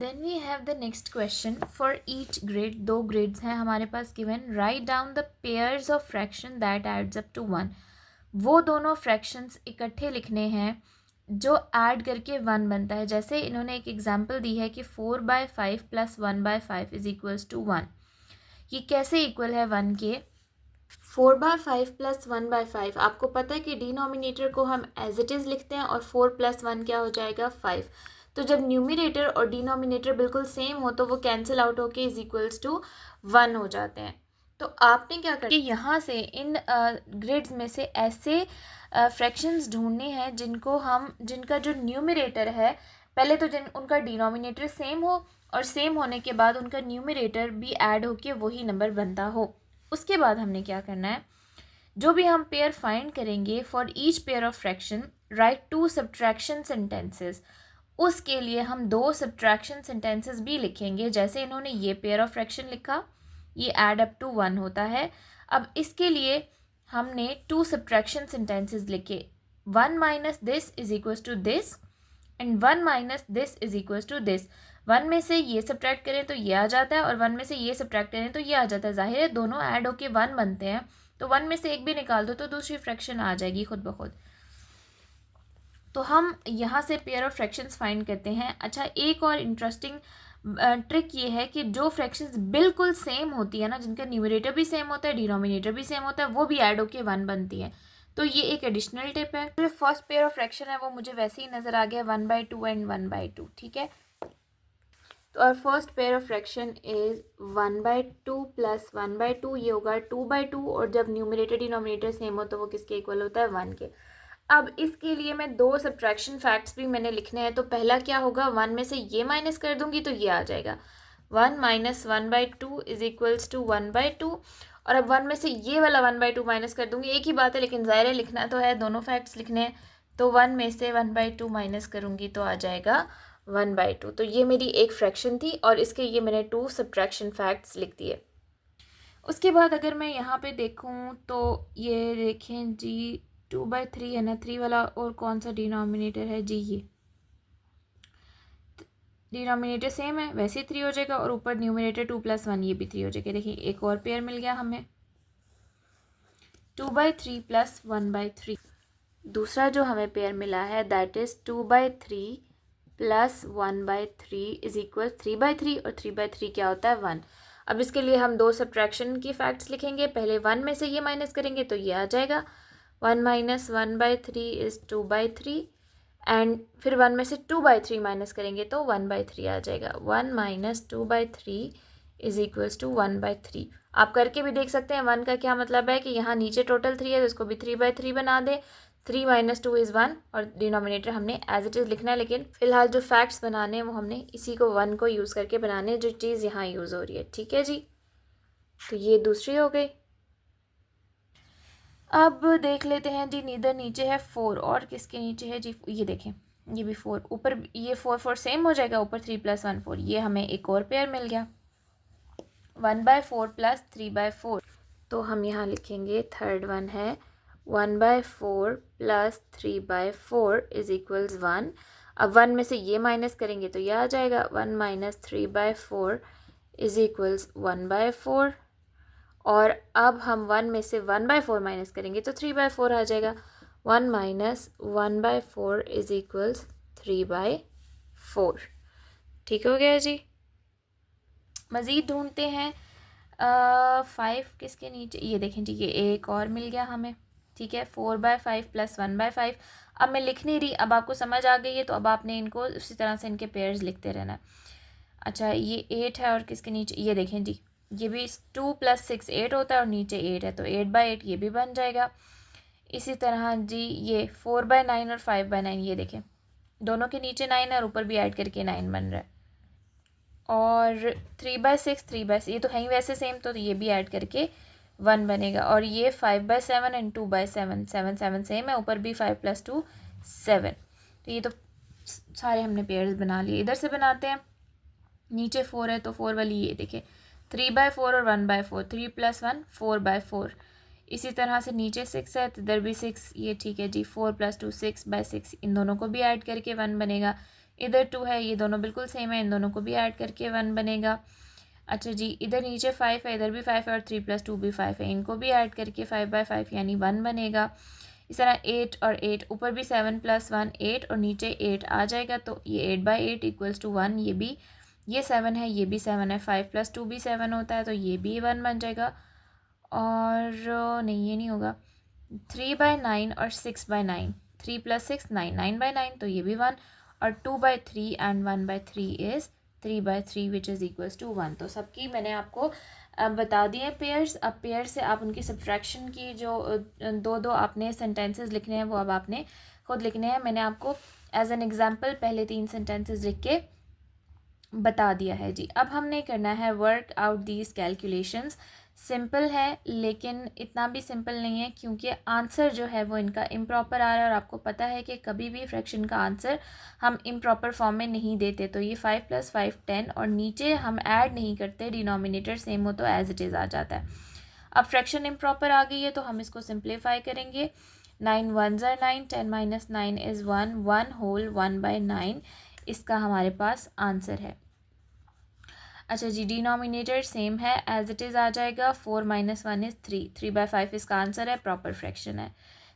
Then we have the next question for each grade, 2 grades हैं हमारे पास given. Right down the pairs of fraction that adds up to 1। वो दोनों fractions इकट्ठे लिखने हैं जो ऐड करके 1 बनता है। जैसे इन्होंने एक एग्जांपल दी है कि 4/5 प्लस 1/5 इज इक्वल्स टू 1। ये कैसे इक्वल है 1 के? 4/5 प्लस 1/5, आपको पता है कि डिनोमिनेटर को हम एज इट इज़ लिखते हैं और 4 प्लस 1 क्या हो जाएगा 5। तो जब न्यूमिनेटर और डिनोमिनेटर बिल्कुल सेम हो तो वो कैंसिल आउट होके इज इक्वल्स टू 1 हो जाते हैं। तो आपने क्या करना कि यहाँ से इन ग्रिड्स में से ऐसे फ्रैक्शंस ढूंढने हैं जिनका जो न्यूमिनेटर है, पहले तो उनका डिनोमिनेटर सेम हो और सेम होने के बाद उनका न्यूमिनेटर भी ऐड होके वही नंबर बनता हो। उसके बाद हमने क्या करना है, जो भी हम पेयर फाइंड करेंगे for each pair of fraction right 2 subtraction sentences. उसके लिए हम 2 सब्ट्रैक्शन सेंटेंसेस भी लिखेंगे। जैसे इन्होंने ये पेयर ऑफ फ्रैक्शन लिखा, ये ऐड अप टू 1 होता है। अब इसके लिए हमने 2 सब्ट्रैक्शन सेंटेंसेस लिखे, 1 minus this is equals to this and 1 minus this is equals to this. 1 में से ये सब्ट्रैक्ट करें तो ये आ जाता है और 1 में से ये सब्ट्रैक्ट करें तो ये आ जाता है। जाहिर है दोनों ऐड होके 1 बनते हैं, तो 1 में से एक भी निकाल दो तो दूसरी फ्रैक्शन आ जाएगी खुद ब खुद। तो हम यहाँ से पेयर ऑफ फ्रैक्शंस फाइंड करते हैं। अच्छा, एक और इंटरेस्टिंग ट्रिक ये है कि जो फ्रैक्शंस बिल्कुल सेम होती है ना, जिनका न्यूमरेटर भी सेम होता है डिनोमिनेटर भी सेम होता है, वो भी ऐड होके 1 बनती है। तो ये एक एडिशनल टिप है। जो फर्स्ट पेयर ऑफ फ्रैक्शन है वो मुझे वैसे ही नज़र आ गया 1/2 एंड 1/2, ठीक है। तो our first pair of fraction is 1/2 plus 1/2, ये होगा 2/2 और जब न्यूमरेटर डिनोमिनेटर सेम हो तो वो किसके इक्वल होता है 1 के। अब इसके लिए मैं 2 सब्ट्रैक्शन फैक्ट्स भी मैंने लिखने हैं। तो पहला क्या होगा, 1 में से ये माइनस कर दूंगी तो ये आ जाएगा 1 माइनस 1/2 इज इक्वल्स टू 1/2। और अब 1 में से ये वाला 1/2 माइनस कर दूंगी, एक ही बात है लेकिन ज़ाहिर है लिखना तो है, दोनों फैक्ट्स लिखने हैं। तो 1 में से 1/2 माइनस करूंगी तो आ जाएगा 1/2। तो ये मेरी एक फ्रैक्शन थी और इसके ये मैंने 2 सब्ट्रैक्शन फैक्ट्स लिख दिए। उसके बाद अगर मैं यहाँ पे देखूँ तो ये देखें जी 2/3 है ना, 3 वाला और कौन सा डिनोमिनेटर है जी, ये डिनोमिनेटर सेम है वैसे ही 3 हो जाएगा और ऊपर न्यूमिनेटर 2 + 1 ये भी 3 हो जाएगा। देखिए एक और पेयर मिल गया हमें 2/3 + 1/3। दूसरा जो हमें पेयर मिला है दैट इज 2/3 + 1/3 इज इक्वल 3/3 और 3/3 क्या होता है 1। अब इसके लिए हम 2 सब्ट्रैक्शन की फैक्ट्स लिखेंगे। पहले 1 में से ये माइनस करेंगे तो ये आ जाएगा 1 माइनस 1/3 इज 2/3 एंड फिर 1 में से 2/3 माइनस करेंगे तो 1/3 आ जाएगा। 1 माइनस 2/3 इज इक्वल्स टू 1/3। आप करके भी देख सकते हैं 1 का क्या मतलब है कि यहाँ नीचे टोटल 3 है तो इसको भी 3/3 बना दे। 3 माइनस 2 इज़ 1 और डिनोमिनेटर हमने एज इट इज़ लिखना है, लेकिन फिलहाल जो फैक्ट्स बनाने हैं वो हमने इसी को 1 को यूज़ करके बनाने हैं जो चीज़ यहाँ यूज़ हो रही है, ठीक है जी। तो ये दूसरी हो गई। अब देख लेते हैं जी, इधर नीचे है 4 और किसके नीचे है जी, ये देखें ये भी 4, ऊपर ये 4 सेम हो जाएगा, ऊपर 3 + 1 4, ये हमें एक और पेयर मिल गया 1/4 + 3/4। तो हम यहाँ लिखेंगे थर्ड वन है 1/4 + 3/4 इज इक्वल्स 1। अब 1 में से ये माइनस करेंगे तो ये आ जाएगा 1 माइनस 3/4 इज इक्वल्स 1/4। और अब हम 1 में से 1/4 माइनस करेंगे तो 3/4 आ जाएगा। 1 माइनस 1/4 इज इक्वल्स 3/4। ठीक हो गया जी। मज़ीद ढूंढते हैं 5 किसके नीचे, ये देखें जी ये एक और मिल गया हमें, ठीक है 4/5 + 1/5। अब मैं लिख नहीं रही, अब आपको समझ आ गई है तो अब आपने इनको उसी तरह से इनके पेयर्स लिखते रहना है। अच्छा ये 8 है और किसके नीचे, ये देखें जी ये भी 2 + 6 8 होता है और नीचे 8 है तो 8/8 ये भी बन जाएगा। इसी तरह जी ये 4/9 और 5/9, ये देखें दोनों के नीचे 9 है और ऊपर भी ऐड करके 9 बन रहा है। और 3/6 3/6 ये तो है ही वैसे सेम, तो ये भी ऐड करके 1 बनेगा। और ये 5/7 एंड 2/7 7 7 सेम है, ऊपर भी 5 + 2 7। तो ये तो सारे हमने पेयर्स बना लिए। इधर से बनाते हैं, नीचे 4 है तो 4 वाली ये देखिए 3/4 और 1/4, 3 + 1 4/4। इसी तरह से नीचे 6 है तो इधर भी 6, ये ठीक है जी 4 + 2 6/6, इन दोनों को भी ऐड करके 1 बनेगा। इधर 2 है, ये दोनों बिल्कुल सेम है, इन दोनों को भी ऐड करके 1 बनेगा। अच्छा जी, इधर नीचे 5 है, इधर भी 5 है और 3 + 2 भी 5 है, इनको भी ऐड करके 5/5 यानी 1 बनेगा। इस तरह 8 और 8, ऊपर भी 7 + 1 8 और नीचे 8 आ जाएगा, तो ये 8/8 = 1। ये भी, ये 7 है, ये भी 7 है, 5 + 2 भी 7 होता है, तो ये भी 1 बन जाएगा। और नहीं, ये नहीं होगा। 3/9 और 6/9, 3 + 6 9, 9/9, तो ये भी 1। और 2/3 and 1/3 is 3/3 which is equals to 1। तो सबकी मैंने आपको बता दिए पेयर्स। अब पेयर से आप उनकी सब्ट्रैक्शन की जो दो दो आपने सेंटेंसेस लिखने हैं वो अब आपने खुद लिखने हैं। मैंने आपको एज एन एग्जांपल पहले 3 सेंटेंसेस लिख के बता दिया है जी। अब हमने करना है work out these calculations. Simple है लेकिन इतना भी सिंपल नहीं है, क्योंकि आंसर जो है वो इनका इम्प्रॉपर आ रहा है, और आपको पता है कि कभी भी फ्रैक्शन का आंसर हम इम्प्रॉपर फॉर्म में नहीं देते। तो ये 5 + 5 10, और नीचे हम ऐड नहीं करते, डिनोमिनेटर सेम हो तो एज इट इज़ आ जाता है। अब फ्रैक्शन इम्प्रॉपर आ गई है तो हम इसको सिंप्लीफाई करेंगे। 9 1s are 9, 10 - 9 is 1, 1 whole 1/9 इसका हमारे पास आंसर है। अच्छा जी, डिनोमिनेटर सेम है, एज इट इज़ आ जाएगा। 4 - 1 इज़ 3, 3/5 इसका आंसर है, प्रॉपर फ्रैक्शन है।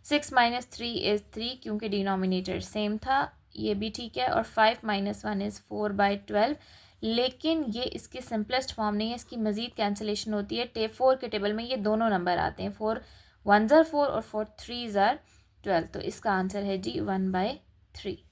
6 - 3 इज़ 3, क्योंकि डिनोमिनेटर सेम था, ये भी ठीक है। और 5 - 1 इज़ 4/12, लेकिन ये इसकी सिंपलेस्ट फॉर्म नहीं है, इसकी मज़ीद कैंसिलेशन होती है। 4 के टेबल में ये दोनों नंबर आते हैं, 4 1s are 4 और 4 3s are 12, तो इसका आंसर है जी 1/3।